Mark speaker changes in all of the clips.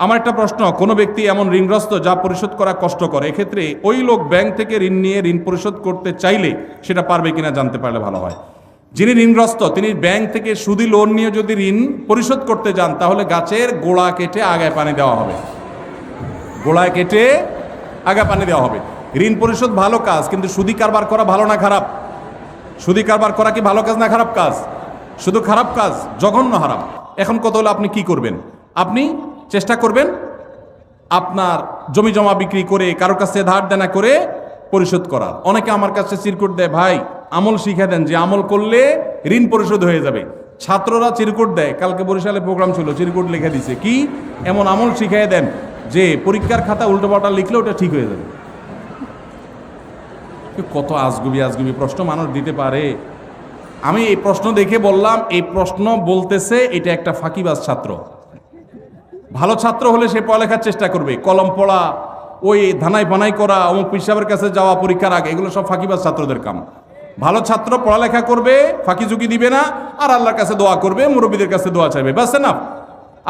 Speaker 1: আমার একটা প্রশ্ন, কোনো ব্যক্তি এমন ঋণগ্রস্ত যা পরিশোধ করা কষ্টকর, এক্ষেত্রে ওই লোক ব্যাংক থেকে ঋণ নিয়ে ঋণ পরিশোধ করতে চাইলে সেটা পারবে কিনা জানতে পারলে ভালো হয়। যিনি ঋণগ্রস্ত তিনি ব্যাংক থেকে সুদি লোন নিয়ে যদি ঋণ পরিশোধ করতে যান তাহলে গাছের গোড়া কেটে আগায় পানি দেওয়া হবে, গোড়ায় কেটে আগায় পানি দেওয়া হবে। ঋণ পরিশোধ ভালো কাজ, কিন্তু সুদি কারবার করা ভালো না খারাপ? সুদি কারবার করা কি ভালো কাজ না খারাপ কাজ? শুধু খারাপ কাজ, জঘন্য হারাম। এখন কত হলে আপনি কি করবেন? আপনি চেষ্টা করবেন আপনার জমি জমা বিক্রি করে কারোর কাছে ধার দেনা করে পরিশোধ করার। অনেকে আমার কাছে চিরকুট দেয়, ভাই আমল শিখে দেন যে আমল করলে ঋণ পরিশোধ হয়ে যাবে। ছাত্ররা চিরকুট দেয়, কালকে বরিশালে প্রোগ্রাম ছিল, চিরকুট লিখে দিছে কি এমন আমল শিখিয়ে দেন যে পরীক্ষার খাতা উল্টোপাল্টা লিখলে ওটা ঠিক হয়ে যাবে। কত আজগুবি আজগুবি প্রশ্ন মানুষ দিতে পারে। আমি এই প্রশ্ন দেখে বললাম, এই প্রশ্ন বলতেছে এটা একটা ফাঁকিবাজ ছাত্র। ভালো ছাত্র হলে সে পড়ালেখার চেষ্টা করবে, কলম পড়া, ওই ধানাই বানাই করা, অমুক পিসাবের কাছে যাওয়া পরীক্ষার আগে, এগুলো সব ফাঁকিবাজ ছাত্রদের কাম। ভালো ছাত্র পড়ালেখা করবে, ফাঁকি ঝুঁকি দিবে না, আর আল্লাহর কাছে দোয়া করবে, মুরব্বীদের কাছে দোয়া চাইবে, বাস না।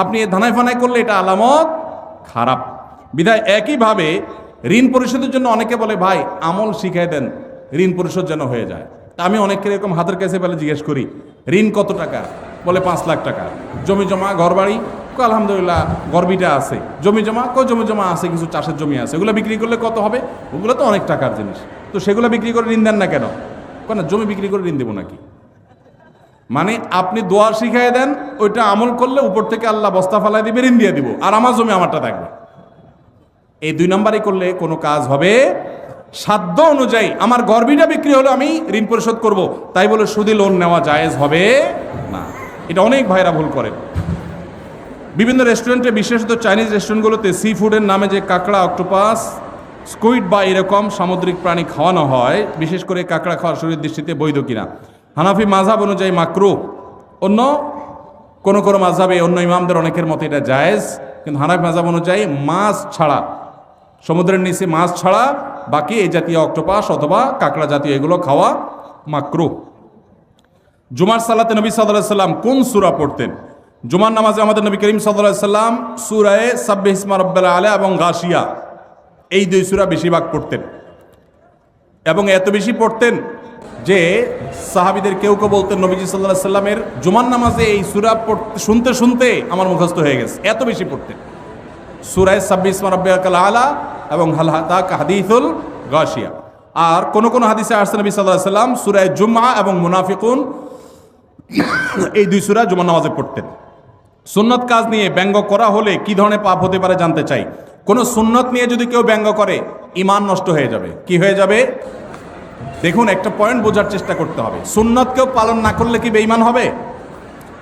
Speaker 1: আপনি ধানাই ফানাই করলে এটা আলামত খারাপ। বিধায় একইভাবে ঋণ পরিশোধের জন্য অনেকে বলে ভাই আমল শিখাই দেন ঋণ পরিশোধ যেন হয়ে যায়। আমি অনেকের এরকম হাতের কাছে বলে জিজ্ঞেস করি, ঋণ কত টাকা? বলে 5 লাখ টাকা। জমি জমা ঘর বাড়ি? আলহামদুলিল্লাহ গর্বিটা আছে। জমি জমা? জমি জমা আছে, কিছু চাষের জমি আছে, ওগুলো বিক্রি করলে কত হবে? ওগুলো তো অনেক টাকার জিনিস, তো সেগুলো বিক্রি করে ঋণ দেন না কেন? না জমি বিক্রি করে ঋণ দেবো নাকি? মানে আপনি দোয়া শিখাই দেন, ওইটা আমল করলে উপর থেকে আল্লাহ বস্তা ফালাই দিবে, ঋণ দিয়ে দিব, আর আমার জমি আমারটা থাকবে। এই 2 নম্বরই করলে কোনো কাজ হবে? সাধ্য অনুযায়ী আমার গর্বিটা বিক্রি হলো, আমি ঋণ পরিশোধ করব, তাই বলে সুদী লোন নেওয়া জায়েজ হবে না। এটা অনেক ভাইরা ভুল করেন। বিভিন্ন রেস্টুরেন্টে, বিশেষত চাইনিজ রেস্টুরেন্টগুলোতে সি ফুডের নামে যে কাঁকড়া, অক্টোপাস, স্কুইড বা এরকম সামুদ্রিক প্রাণী খাওয়ানো হয়, বিশেষ করে কাঁকড়া খাওয়া শরীর দৃষ্টিতে বৈধ কিনা? হানাফি মাযহাব অনুযায়ী মাকরুহ। অন্য কোনো কোনো মাযহাবে, অন্য ইমামদের অনেকের মতে এটা জায়েজ, কিন্তু হানাফি মাযহাব অনুযায়ী মাছ ছাড়া, সমুদ্রের নিচে মাছ ছাড়া বাকি এই জাতীয় অক্টোপাস অথবা কাঁকড়া জাতীয় এগুলো খাওয়া মাকরুহ। জুমার সালাতে নবী সাল্লাল্লাহু আলাইহি সাল্লাম কোন সূরা পড়তেন? জুমার নামাজে আমাদের নবী করিম সাল্লাল্লাহু আলাইহি সাল্লাম সূরায়ে সাব্বিহ ইসমা রাব্বিল আলা এবং গাশিয়া, এই 2 সূরা বেশিরভাগ পড়তেন, এবং এত বেশি পড়তেন যে সাহাবীদের কেউ কেউ বলতেন নবীজি সাল্লাল্লাহু আলাইহি সাল্লামের জুমার নামাজে এই সূরা শুনতে শুনতে আমার মুখস্থ হয়ে গেছে, এত বেশি পড়তেন। সূরায়ে সাব্বিহ ইসমা রাব্বিল আলা এবং হাল আতাকা হাদিসুল গাশিয়া। আর কোন কোন হাদিসে আসছে নবী সাল্লাল্লাহু আলাইহি সাল্লাম সূরায়ে জুমআ এবং মুনাফিকুন, এই 2 সূরা জুমার নামাজে পড়তেন। সুন্নত কাজ নিয়ে ব্যঙ্গ করা হলে কি ধরনের পাপ হতে পারে জানতে চাই। কোন সুন্নত নিয়ে যদি কেউ ব্যঙ্গ করে ঈমান নষ্ট হয়ে যাবে। কি হয়ে যাবে? দেখুন, একটা পয়েন্ট বোঝার চেষ্টা করতে হবে। সুন্নত কেউ পালন না করলে কি বেঈমান হবে?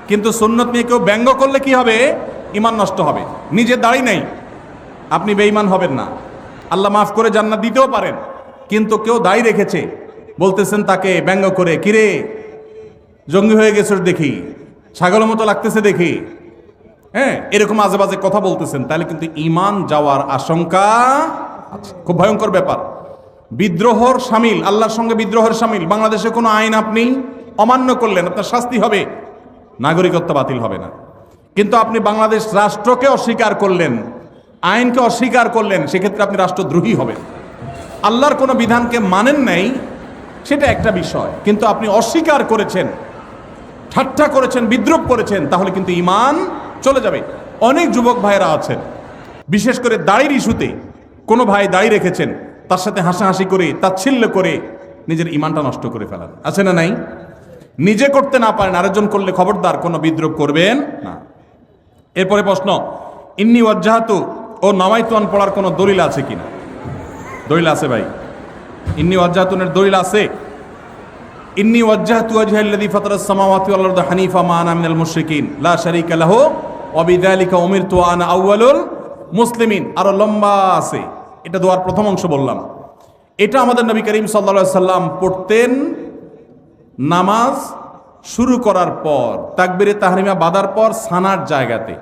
Speaker 1: কিন্তু সুন্নত নিয়ে কেউ ব্যঙ্গ করলে কি হবে? ঈমান নষ্ট হবে। নিজের দাড়ি নেই, আপনি বেঈমান হবেন না, আল্লাহ মাফ করে জান্নাত দিতেও পারেন, কিন্তু কেউ দাড়ি রেখেছে, বলতেছেন তাকে ব্যঙ্গ করে, কিরে জঙ্গি হয়ে গেছে দেখি, ছাগলের মতো লাগতেছে দেখি, হ্যাঁ, এরকম আজে বাজে কথা বলতেছেন, তাহলে কিন্তু ঈমান যাওয়ার আশঙ্কা আছে। খুব ভয়ঙ্কর ব্যাপার। বিদ্রোহর শামিল, আল্লাহর সঙ্গে বিদ্রোহের শামিল। বাংলাদেশে কোনো আইন আপনি অমান্য করলেন, আপনার শাস্তি হবে, নাগরিকত্ব বাতিল হবে না। কিন্তু আপনি বাংলাদেশ রাষ্ট্রকে অস্বীকার করলেন, আইনকে অস্বীকার করলেন, সেক্ষেত্রে আপনি রাষ্ট্রদ্রোহী হবেন। আল্লাহর কোনো বিধানকে মানেন নাই সেটা একটা বিষয়, কিন্তু আপনি অস্বীকার করেছেন, ঠাট্টা করেছেন, বিদ্রোহ করেছেন, তাহলে কিন্তু ঈমান চলে যাবে। অনেক যুবক ভাইয়েরা আছেন, বিশেষ করে দাড়ির ইস্যুতে, কোনো ভাই দাড়ি রেখেছেন, তার সাথে হাসাহাসি করে, তাচ্ছিল্য করে নিজের ঈমানটা নষ্ট করে ফেলান, আছে না নাই? নিজে করতে না পারেন, আরেকজন করলে খবরদার কোনো বিদ্রোহ করবেন না। এরপরে প্রশ্ন, ইন্নী ওয়াজ্জাহাতু ও নাওয়াইতুন পড়ার কোনো দলিল আছে কিনা? দলিল আছে ভাই, ইন্নী ওয়াজ্জাহাতুনের দলিল আছে। ইন্নী ওয়াজ্জাহতু ওয়াজহাল্লাযী ফাতারাস সামাওয়াতি ওয়াল আরদা হানিফা মা আনা মিনাল মুশরিকিন লা শারীকা লাহু ওয়া বিযালিকা উমিরতু ওয়া আনা আউয়ালুল মুসলিমিন। আরো লম্বা আছে, এটা দোয়ার প্রথম অংশ বললাম। এটা আমাদের নবী করিম সাল্লাল্লাহু আলাইহি সাল্লাম পড়তেন নামাজ শুরু করার পর, তাকবীরে তাহরিমা বাঁধার পর সানার জায়গাতে।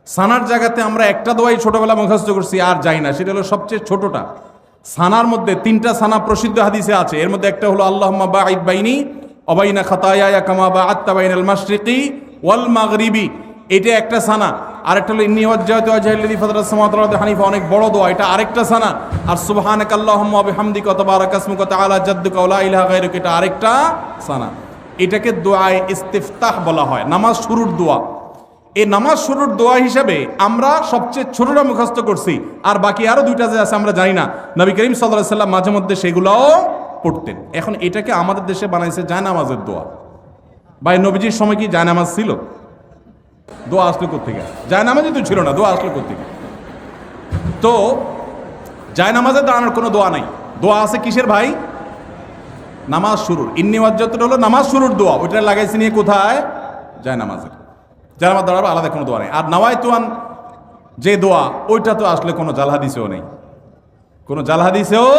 Speaker 1: সানার জায়গাতে আমরা একটা দোয়াই ছোটবেলা মুখস্থ করছি, আর যাই না, সেটা হলো সবচেয়ে ছোটটা। সানার মধ্যে 3টা সানা প্রসিদ্ধ হাদিসে আছে, এর মধ্যে একটা হলো আল্লাহুম্মা বাঈদ বাইনি ওয়া বাইনা খাতায়ায়া কামা বাআদতা বাইনাল মাশরিকি ওয়াল মাগরিবি, এটা একটা সানা। আরেকটা হলো ইন্নী ওয়াজ্জাহতু ওয়াজহিয়াল্লাযী ফাতারাস সামাওয়াতি ওয়াল আরদি হানিফা, অনেক বড় দোয়া, এটা আরেকটা সানা। আর সুবহানাকাল্লাহুম্মা ওয়া বিহামদিকা ওয়া তাবারাকা ইসমুকা ওয়া তাআলা জাদ্দুকা ওয়া লা ইলাহা গায়রুকা, এটা আরেকটা সানা। এটাকে দোয়ায়ে ইস্তিফতাহ বলা হয়, নামাজ শুরুর দোয়া। এই নামাজ শুরুর দোয়া হিসাবে আমরা সবচেয়ে ছোটটা মুখস্থ করছি, আর বাকি আরো দুইটা যে আছে আমরা জানি না। নবী করিম সাল্লাল্লাহু আলাইহি সাল্লাম মাঝে মধ্যে সেগুলোও পড়তেন। এখন এটাকে আমাদের দেশে বানাইছে জায়নামাজের দোয়া। ভাই নবীজির সময় কি জায়নামাজ ছিল? দোয়া আসলো কোত্থেকে? জায়নামাজই তো ছিল না, দোয়া আসলো কোত্থেকে? তো জায়নামাজে দাঁড়ানোর কোনো দোয়া নাই। দোয়া আছে কিসের ভাই? নামাজ শুরুর। ইন্নী ওয়াজ্জাহতু হলো নামাজ শুরুর দোয়া, ওইটা লাগাইছি নিয়ে কোথায়? জায়নামাজের। জায়নামাজ দাঁড়াবো আলাদা কোনো দোয়া নেই। আর নাওয়াইতুয়ান যে দোয়া, ওইটা তো আসলে কোনো জাল হাদিসেও নেই, কোনো জাল হাদিসেও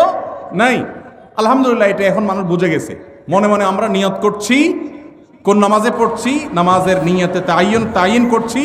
Speaker 1: নাই। আলহামদুলিল্লাহ, এটা এখন মানুষ বুঝে গেছে। মনে মনে আমরা নিয়ত করছি, কোন নামাজে পড়ছি, নামাজের নিয়তে তাইন করছি,